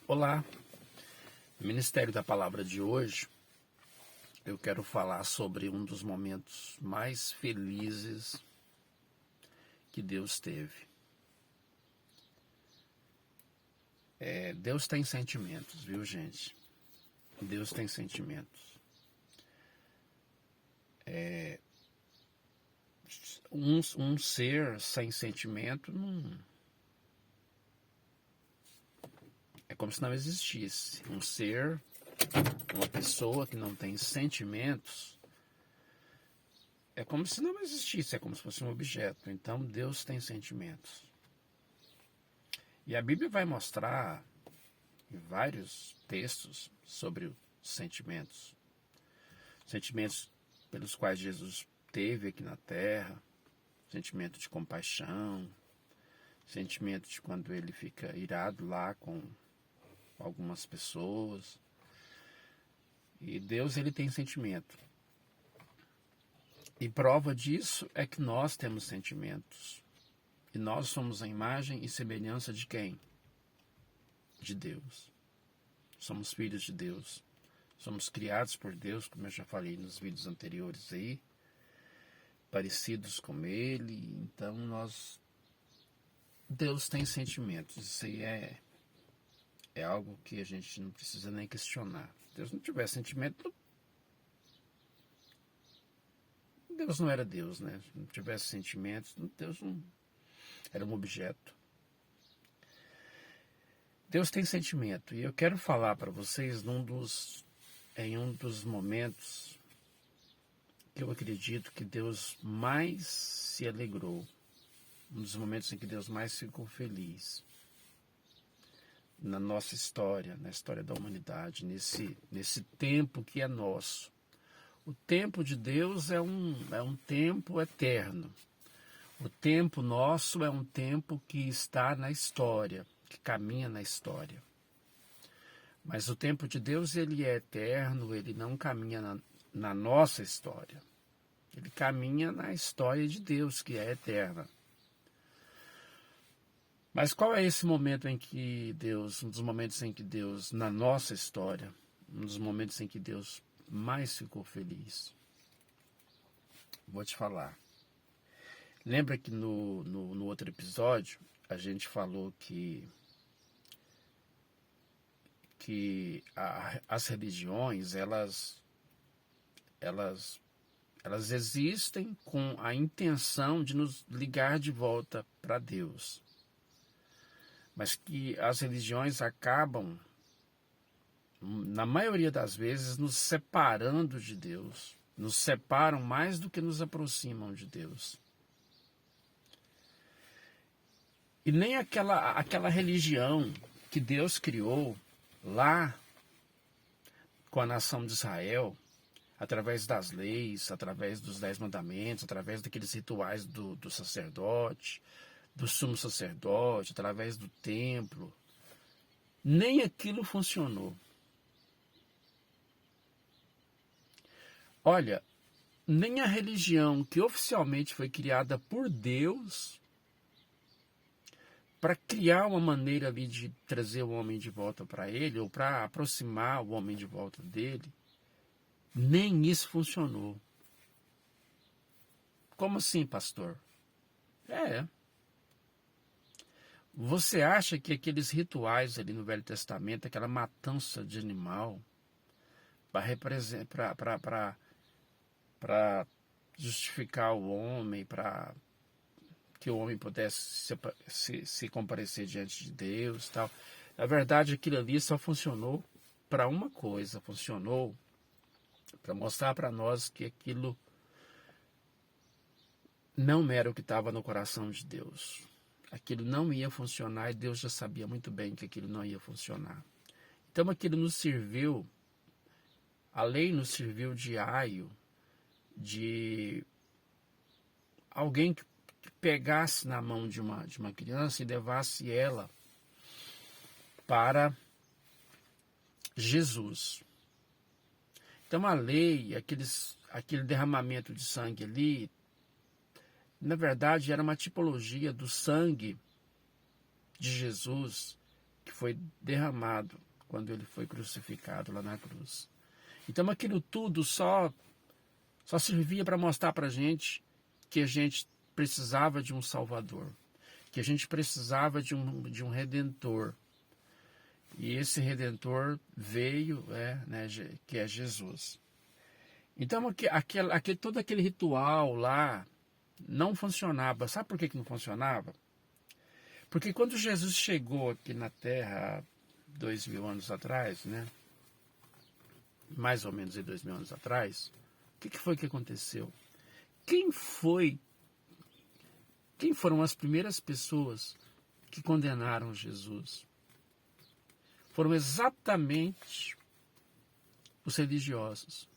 Olá, Ministério da Palavra de hoje, eu quero falar sobre um dos momentos mais felizes que Deus teve. Deus tem sentimentos, viu, gente? Deus tem sentimentos. Um ser sem sentimento é como se não existisse. Um ser, uma pessoa que não tem sentimentos, é como se não existisse, é como se fosse um objeto. Então, Deus tem sentimentos. E a Bíblia vai mostrar em vários textos sobre os sentimentos. Sentimentos pelos quais Jesus teve aqui na terra, sentimento de compaixão, sentimento de quando ele fica irado lá com algumas pessoas. E Deus, ele tem sentimento. E prova disso é que nós temos sentimentos. E nós somos a imagem e semelhança de quem? De Deus. Somos filhos de Deus. Somos criados por Deus, como eu já falei nos vídeos anteriores aí. Parecidos com Ele. Então Deus tem sentimentos. Isso aí é algo que a gente não precisa nem questionar. Se Deus não tivesse sentimento, Deus não era Deus, né? Se não tivesse sentimentos, Deus não era um objeto. Deus tem sentimento. E eu quero falar para vocês em um dos momentos que eu acredito que Deus mais se alegrou. Um dos momentos em que Deus mais ficou feliz. Na nossa história, na história da humanidade, nesse tempo que é nosso. O tempo de Deus é um tempo eterno. O tempo nosso é um tempo que está na história, que caminha na história. Mas o tempo de Deus, ele é eterno, ele não caminha na nossa história. Ele caminha na história de Deus, que é eterna. Mas qual é esse momento em que Deus, um dos momentos em que Deus, na nossa história, um dos momentos em que Deus mais ficou feliz? Vou te falar. Lembra que no outro episódio a gente falou que as religiões, elas existem com a intenção de nos ligar de volta para Deus. Mas que as religiões acabam, na maioria das vezes, nos separando de Deus. Nos separam mais do que nos aproximam de Deus. E nem aquela religião que Deus criou lá com a nação de Israel, através das leis, através dos 10 mandamentos, através daqueles rituais do sacerdote, do sumo sacerdote, através do templo, nem aquilo funcionou. Olha, nem a religião que oficialmente foi criada por Deus para criar uma maneira ali de trazer o homem de volta para ele, ou para aproximar o homem de volta dele, nem isso funcionou. Como assim, pastor? Você acha que aqueles rituais ali no Velho Testamento, aquela matança de animal, para justificar o homem, para que o homem pudesse se comparecer diante de Deus e tal. Na verdade, aquilo ali só funcionou para uma coisa, funcionou para mostrar para nós que aquilo não era o que estava no coração de Deus. Aquilo não ia funcionar e Deus já sabia muito bem que aquilo não ia funcionar. Então aquilo nos serviu, a lei nos serviu de aio, de alguém que pegasse na mão de uma criança e levasse ela para Jesus. Então a lei, aquele derramamento de sangue ali, na verdade era uma tipologia do sangue de Jesus que foi derramado quando ele foi crucificado lá na cruz. Então aquilo tudo só servia para mostrar para a gente que a gente precisava de um Salvador, que a gente precisava de um Redentor. E esse Redentor veio, que é Jesus. Então todo aquele ritual lá não funcionava. Sabe por que não funcionava? Porque quando Jesus chegou aqui na Terra há 2000 anos atrás, né? Mais ou menos 2000 anos atrás, o que foi que aconteceu? Quem foram as primeiras pessoas que condenaram Jesus? Foram exatamente os religiosos.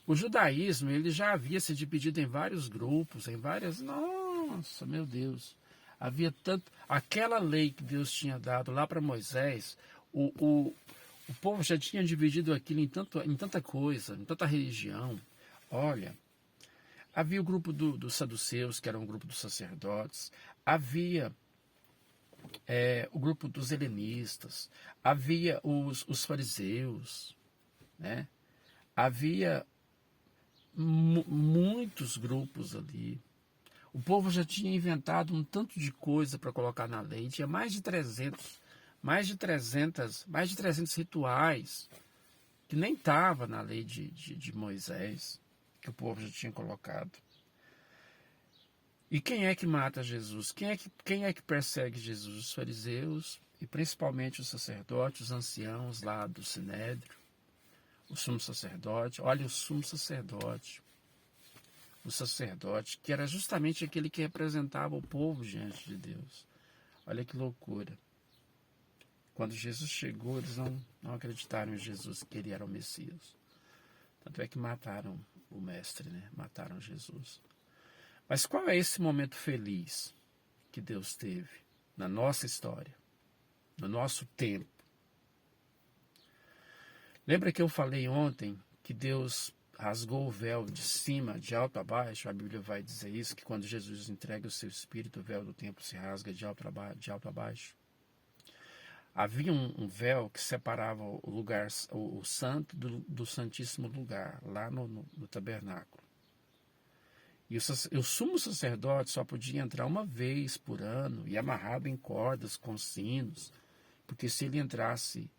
O judaísmo, ele já havia se dividido em vários grupos, em várias... Nossa, meu Deus! Havia tanto... Aquela lei que Deus tinha dado lá para Moisés, o povo já tinha dividido aquilo em tanta coisa, em tanta religião. Olha, havia o grupo dos saduceus, que era um grupo dos sacerdotes. Havia o grupo dos helenistas. Havia os fariseus, né? Havia muitos grupos ali. O povo já tinha inventado um tanto de coisa para colocar na lei. Tinha mais de 300 rituais que nem estava na lei de Moisés, que o povo já tinha colocado. E quem é que mata Jesus? Quem é que persegue Jesus? Os fariseus e principalmente os sacerdotes, os anciãos lá do Sinédrio, o sumo sacerdote. Olha, o sumo sacerdote. O sacerdote, que era justamente aquele que representava o povo diante de Deus. Olha que loucura. Quando Jesus chegou, eles não acreditaram em Jesus, que ele era o Messias. Tanto é que mataram o mestre, né? Mataram Jesus. Mas qual é esse momento feliz que Deus teve na nossa história, no nosso tempo? Lembra que eu falei ontem que Deus rasgou o véu de cima, de alto a baixo? A Bíblia vai dizer isso, que quando Jesus entrega o seu Espírito, o véu do templo se rasga de alto a baixo. Havia um véu que separava o lugar, o santo do santíssimo lugar, lá no tabernáculo. E o sumo sacerdote só podia entrar uma vez por ano e amarrado em cordas com sinos, porque se ele entrasse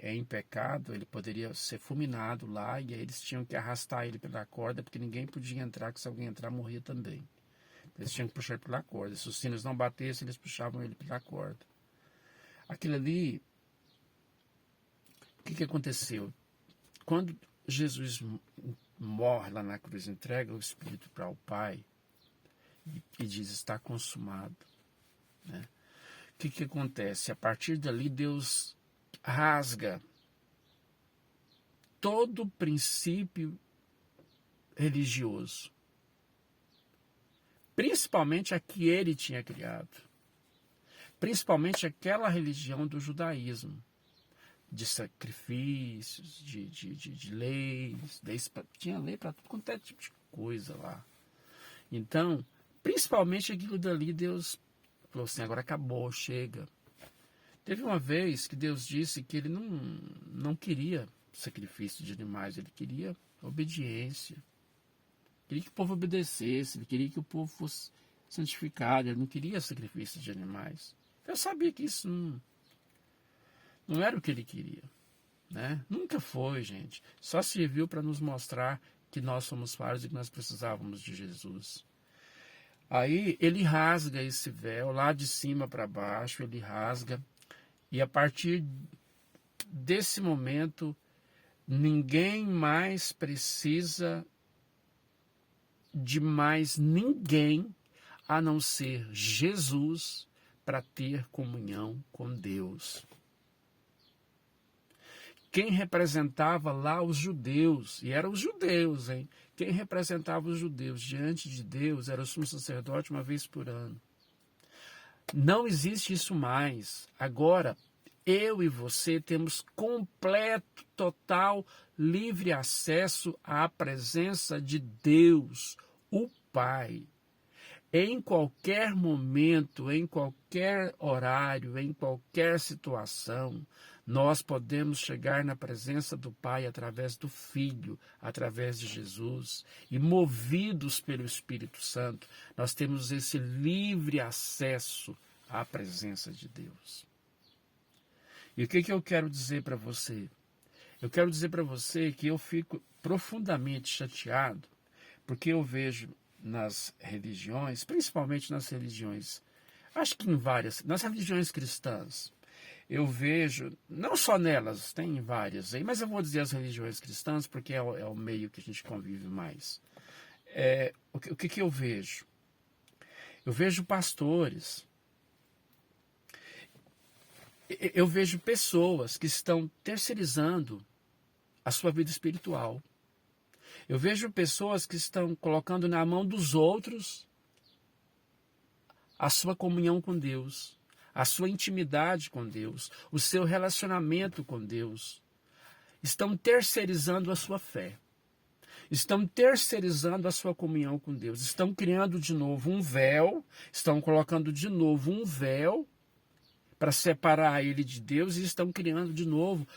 em pecado, ele poderia ser fulminado lá, e aí eles tinham que arrastar ele pela corda, porque ninguém podia entrar, que se alguém entrar, morria também. Eles tinham que puxar pela corda. Se os sinos não batessem, eles puxavam ele pela corda. Aquilo ali, o que aconteceu? Quando Jesus morre lá na cruz, entrega o Espírito para o Pai e diz, está consumado, né? O que acontece? A partir dali, Deus rasga todo o princípio religioso, principalmente a que ele tinha criado, principalmente aquela religião do judaísmo, de sacrifícios, de leis, tinha lei para tudo quanto é tipo de coisa lá. Então, principalmente aquilo dali, Deus falou assim, agora acabou, chega. Teve uma vez que Deus disse que ele não queria sacrifício de animais, ele queria obediência. Queria que o povo obedecesse, ele queria que o povo fosse santificado, ele não queria sacrifício de animais. Eu sabia que isso não era o que ele queria, né? Nunca foi, gente. Só serviu para nos mostrar que nós somos falhos e que nós precisávamos de Jesus. Aí ele rasga esse véu, lá de cima para baixo, ele rasga. E a partir desse momento, ninguém mais precisa de mais ninguém a não ser Jesus para ter comunhão com Deus. Quem representava lá os judeus, e eram os judeus, hein? Quem representava os judeus diante de Deus era o sumo sacerdote uma vez por ano. Não existe isso mais. Agora, eu e você temos completo, total, livre acesso à presença de Deus, o Pai. Em qualquer momento, em qualquer horário, em qualquer situação, nós podemos chegar na presença do Pai através do Filho, através de Jesus, e movidos pelo Espírito Santo, nós temos esse livre acesso à presença de Deus. E o que eu quero dizer para você? Eu quero dizer para você que eu fico profundamente chateado, porque eu vejo nas religiões, principalmente nas religiões, acho que em várias, nas religiões cristãs, eu vejo, não só nelas, tem várias aí, mas eu vou dizer as religiões cristãs porque é o meio que a gente convive mais. O que eu vejo? Eu vejo pastores, eu vejo pessoas que estão terceirizando a sua vida espiritual. Eu vejo pessoas que estão colocando na mão dos outros a sua comunhão com Deus, a sua intimidade com Deus, o seu relacionamento com Deus. Estão terceirizando a sua fé. Estão terceirizando a sua comunhão com Deus. Estão criando de novo um véu, estão colocando de novo um véu para separar ele de Deus e estão criando de novo,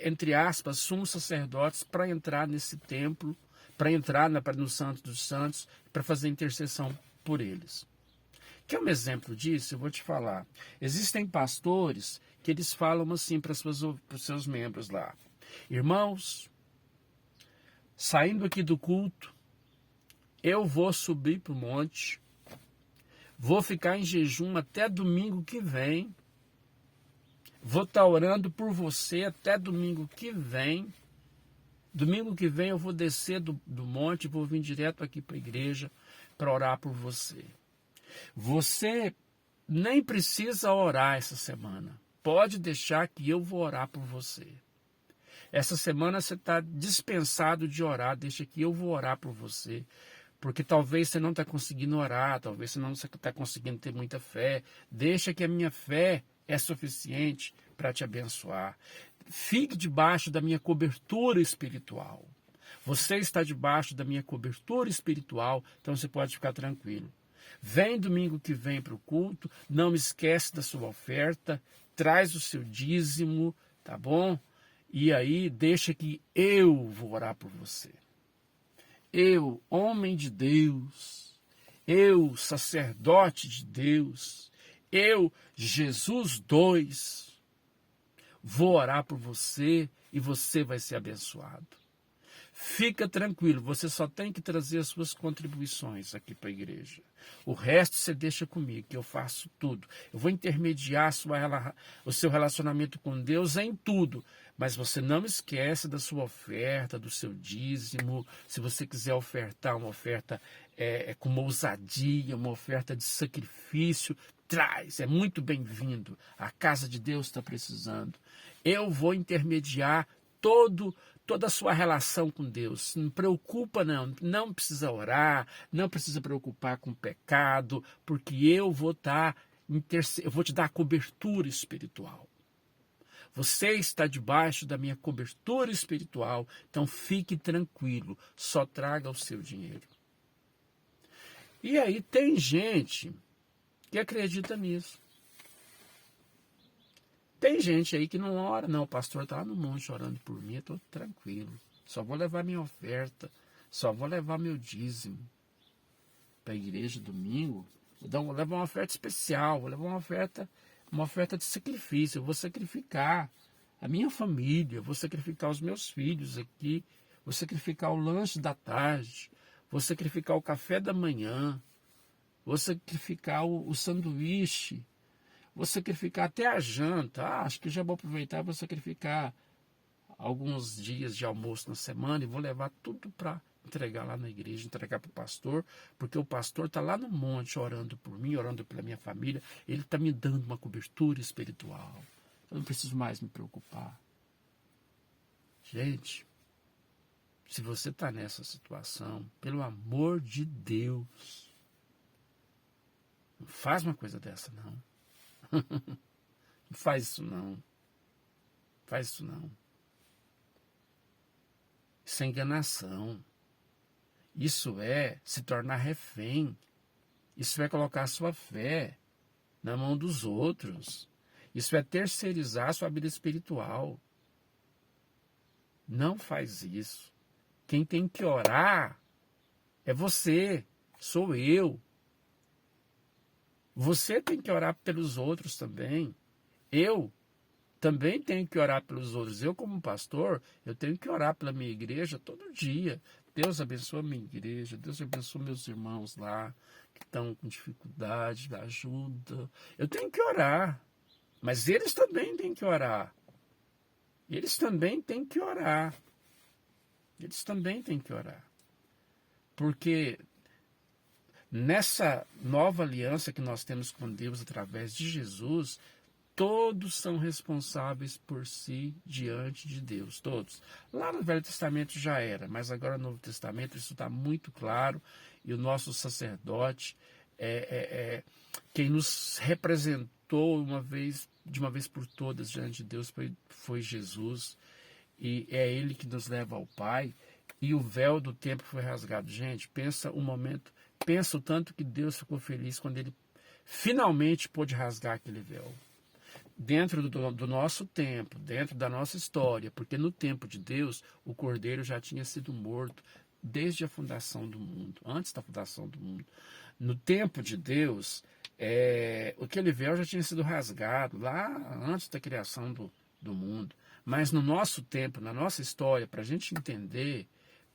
entre aspas, sumos sacerdotes para entrar nesse templo, para entrar no Santo dos Santos, para fazer intercessão por eles. Quer um exemplo disso? Eu vou te falar. Existem pastores que eles falam assim para os seus membros lá: irmãos, saindo aqui do culto, eu vou subir para o monte, vou ficar em jejum até domingo que vem, vou estar orando por você até domingo que vem. Domingo que vem eu vou descer do monte, vou vir direto aqui para a igreja para orar por você. Você nem precisa orar essa semana. Pode deixar que eu vou orar por você. Essa semana você está dispensado de orar, deixa que eu vou orar por você. Porque talvez você não está conseguindo orar, talvez você não está conseguindo ter muita fé. Deixa que a minha fé é suficiente para te abençoar. Fique debaixo da minha cobertura espiritual. Você está debaixo da minha cobertura espiritual, então você pode ficar tranquilo. Vem domingo que vem para o culto, não esquece da sua oferta, traz o seu dízimo, tá bom? E aí deixa que eu vou orar por você. Eu, homem de Deus, eu, sacerdote de Deus, eu, Jesus 2, vou orar por você e você vai ser abençoado. Fica tranquilo, você só tem que trazer as suas contribuições aqui para a igreja. O resto você deixa comigo, que eu faço tudo. Eu vou intermediar o seu relacionamento com Deus em tudo. Mas você não esquece da sua oferta, do seu dízimo. Se você quiser ofertar uma oferta com uma ousadia, uma oferta de sacrifício, traz, é muito bem-vindo. A casa de Deus está precisando. Eu vou intermediar toda a sua relação com Deus. Não preocupa não precisa orar, não precisa preocupar com o pecado, porque eu vou eu vou te dar cobertura espiritual. Você está debaixo da minha cobertura espiritual, então fique tranquilo, só traga o seu dinheiro. E aí tem gente que acredita nisso. Tem gente aí que não ora, não, o pastor está lá no monte orando por mim, eu estou tranquilo. Só vou levar minha oferta, só vou levar meu dízimo para a igreja domingo. Vou levar uma oferta especial, vou levar uma oferta de sacrifício, eu vou sacrificar a minha família, vou sacrificar os meus filhos aqui, vou sacrificar o lanche da tarde, vou sacrificar o café da manhã, vou sacrificar o sanduíche, vou sacrificar até a janta. Acho que já vou aproveitar e vou sacrificar alguns dias de almoço na semana e vou levar tudo para entregar lá na igreja, entregar para o pastor, porque o pastor está lá no monte orando por mim, orando pela minha família, ele está me dando uma cobertura espiritual. Eu não preciso mais me preocupar. Gente, se você está nessa situação, pelo amor de Deus, não faz uma coisa dessa, não. Não faz isso, não. Faz isso, não. Isso é enganação. Isso é se tornar refém Isso é colocar a sua fé na mão dos outros. Isso é terceirizar a sua vida espiritual. Não faz isso. Quem tem que orar é você, sou eu. Você tem que orar pelos outros também. Eu também tenho que orar pelos outros. Eu, como pastor, eu tenho que orar pela minha igreja todo dia. Deus abençoa a minha igreja, Deus abençoa meus irmãos lá, que estão com dificuldade, ajuda. Eu tenho que orar, mas eles também têm que orar. Eles também têm que orar. Eles também têm que orar. Porque nessa nova aliança que nós temos com Deus através de Jesus, todos são responsáveis por si diante de Deus, todos. Lá no Velho Testamento já era, mas agora no Novo Testamento isso está muito claro, e o nosso sacerdote quem nos representou de uma vez por todas diante de Deus foi Jesus, e é Ele que nos leva ao Pai, e o véu do templo foi rasgado. Gente, pensa o tanto que Deus ficou feliz quando Ele finalmente pôde rasgar aquele véu. Dentro do nosso tempo, dentro da nossa história, porque no tempo de Deus, o Cordeiro já tinha sido morto desde a fundação do mundo, antes da fundação do mundo. No tempo de Deus, aquele véu já tinha sido rasgado lá antes da criação do mundo. Mas no nosso tempo, na nossa história, para a gente entender,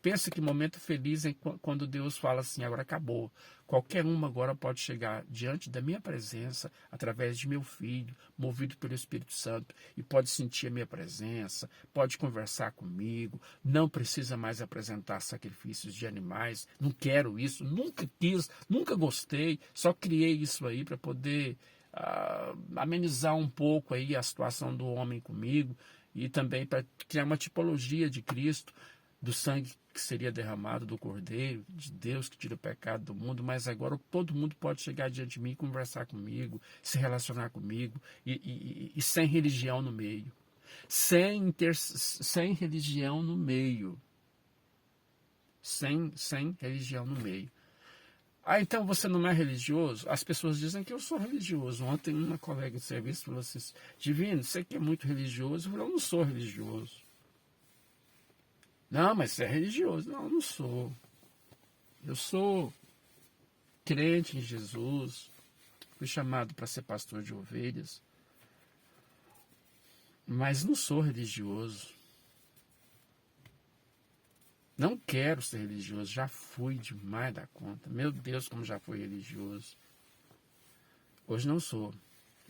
pensa que momento feliz é quando Deus fala assim, agora acabou. Qualquer um agora pode chegar diante da minha presença, através de meu filho, movido pelo Espírito Santo, e pode sentir a minha presença, pode conversar comigo, não precisa mais apresentar sacrifícios de animais, não quero isso, nunca quis, nunca gostei, só criei isso aí para poder amenizar um pouco aí a situação do homem comigo, e também para criar uma tipologia de Cristo, do sangue que seria derramado do Cordeiro, de Deus que tira o pecado do mundo, mas agora todo mundo pode chegar diante de mim, conversar comigo, se relacionar comigo, e sem religião no meio. Sem religião no meio. Sem religião no meio. Então você não é religioso? As pessoas dizem que eu sou religioso. Ontem uma colega de serviço falou assim, Divino, você que é muito religioso? Eu falei, eu não sou religioso. Não, mas você é religioso. Não, eu não sou. Eu sou crente em Jesus. Fui chamado para ser pastor de ovelhas. Mas não sou religioso. Não quero ser religioso. Já fui demais da conta. Meu Deus, como já fui religioso. Hoje não sou.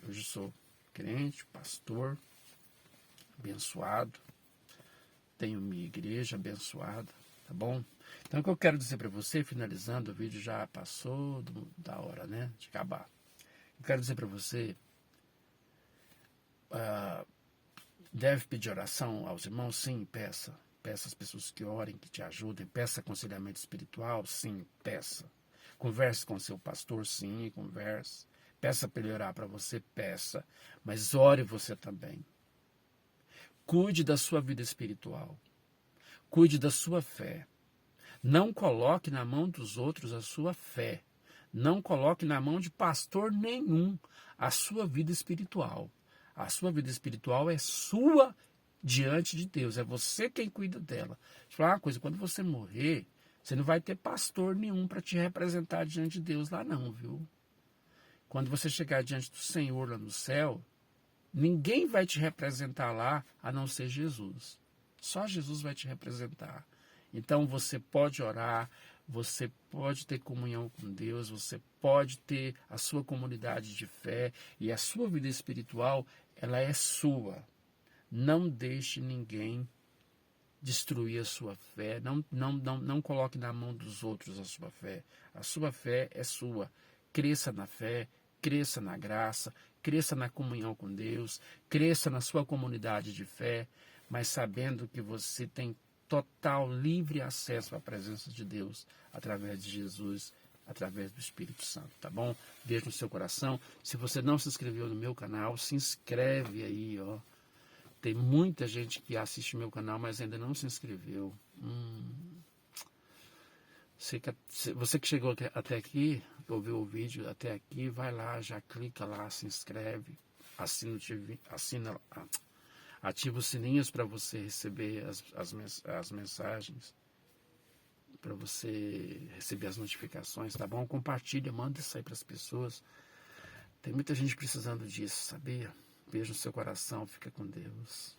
Hoje sou crente, pastor, abençoado. Tenho minha igreja abençoada, tá bom? Então, o que eu quero dizer para você, finalizando, o vídeo já passou da hora, né, de acabar. Eu quero dizer para você, deve pedir oração aos irmãos? Sim, peça. Peça às pessoas que orem, que te ajudem. Peça aconselhamento espiritual? Sim, peça. Converse com seu pastor? Sim, converse. Peça para ele orar para você? Peça. Mas ore você também. Cuide da sua vida espiritual. Cuide da sua fé. Não coloque na mão dos outros a sua fé. Não coloque na mão de pastor nenhum a sua vida espiritual. A sua vida espiritual é sua diante de Deus. É você quem cuida dela. Deixa eu falar uma coisa, quando você morrer, você não vai ter pastor nenhum para te representar diante de Deus lá não, viu? Quando você chegar diante do Senhor lá no céu, ninguém vai te representar lá a não ser Jesus. Só Jesus vai te representar. Então você pode orar, você pode ter comunhão com Deus, você pode ter a sua comunidade de fé e a sua vida espiritual, ela é sua. Não deixe ninguém destruir a sua fé, não coloque na mão dos outros a sua fé. A sua fé é sua. Cresça na fé, cresça na graça, cresça na comunhão com Deus, cresça na sua comunidade de fé, mas sabendo que você tem total livre acesso à presença de Deus através de Jesus, através do Espírito Santo, tá bom? Beijo no seu coração. Se você não se inscreveu no meu canal, se inscreve aí, ó. Tem muita gente que assiste meu canal, mas ainda não se inscreveu. Você que chegou até aqui, ouviu o vídeo até aqui, vai lá, já clica lá, se inscreve, ativa os sininhos para você receber as mensagens, para você receber as notificações, tá bom? Compartilha, manda isso aí para as pessoas. Tem muita gente precisando disso, sabia? Beijo no seu coração, fica com Deus.